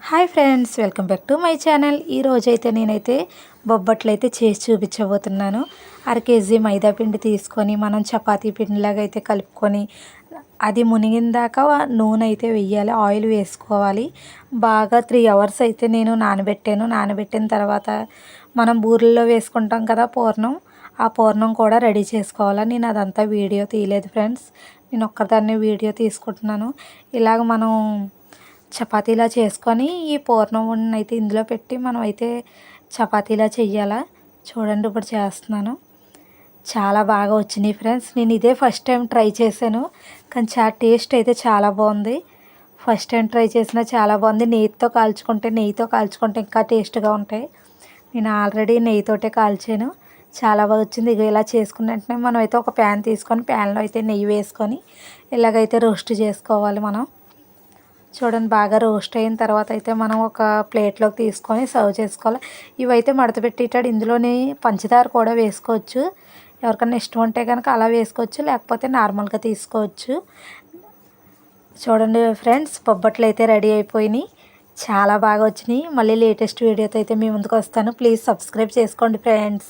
Hi friends, welcome back to my channel. ఈరోజైతే నేనైతే బొబ్బట్లు అయితే చేసి చూపించబోతున్నాను. కేజీ మైదా పిండి తీసుకొని మనం చపాతీ పిండిలాగా అయితే కలుపుకొని అది మునిగిన దాకా నూనె అయితే వెయ్యాలి, ఆయిల్ వేసుకోవాలి. బాగా 3 అవర్స్ అయితే నేను నానబెట్టాను. నానబెట్టిన తర్వాత మనం బూరెల్లో వేసుకుంటాం కదా పూర్ణం, ఆ పూర్ణం కూడా రెడీ చేసుకోవాలి. నేను అదంతా వీడియో తీయలేదు ఫ్రెండ్స్, నేను ఒక్కదాన్నే వీడియో తీసుకుంటున్నాను. ఇలాగ మనం చపాతీలా చేసుకొని ఈ పూర్ణం అయితే ఇందులో పెట్టి మనం అయితే చపాతీలా చెయ్యాలా. చూడండి, ఇప్పుడు చేస్తున్నాను. చాలా బాగా వచ్చినాయి ఫ్రెండ్స్. నేను ఇదే ఫస్ట్ టైం ట్రై చేశాను, కానీ టేస్ట్ అయితే చాలా బాగుంది. ఫస్ట్ టైం ట్రై చేసినా చాలా బాగుంది. నెయ్యితో కాల్చుకుంటే ఇంకా టేస్ట్గా ఉంటాయి. నేను ఆల్రెడీ నెయ్యితోటే కాల్చాను, చాలా బాగా వచ్చింది. ఇక ఇలా చేసుకున్న వెంటనే మనం అయితే ఒక ప్యాన్ తీసుకొని ప్యాన్లో అయితే నెయ్యి వేసుకొని ఇలాగైతే రోస్ట్ చేసుకోవాలి మనం. చూడండి, బాగా రోస్ట్ అయిన తర్వాత అయితే మనం ఒక ప్లేట్లోకి తీసుకొని సర్వ్ చేసుకోవాలి. ఇవైతే మడత పెట్టేటాడు, ఇందులోనే పంచదార కూడా వేసుకోవచ్చు. ఎవరికైనా ఇష్టం ఉంటే కనుక అలా వేసుకోవచ్చు, లేకపోతే నార్మల్గా తీసుకోవచ్చు. చూడండి ఫ్రెండ్స్, బొబ్బట్లు అయితే రెడీ అయిపోయినాయి. చాలా బాగా వచ్చినాయి. మళ్ళీ లేటెస్ట్ వీడియోతో అయితే మీ ముందుకు వస్తాను. ప్లీజ్ సబ్స్క్రైబ్ చేసుకోండి ఫ్రెండ్స్.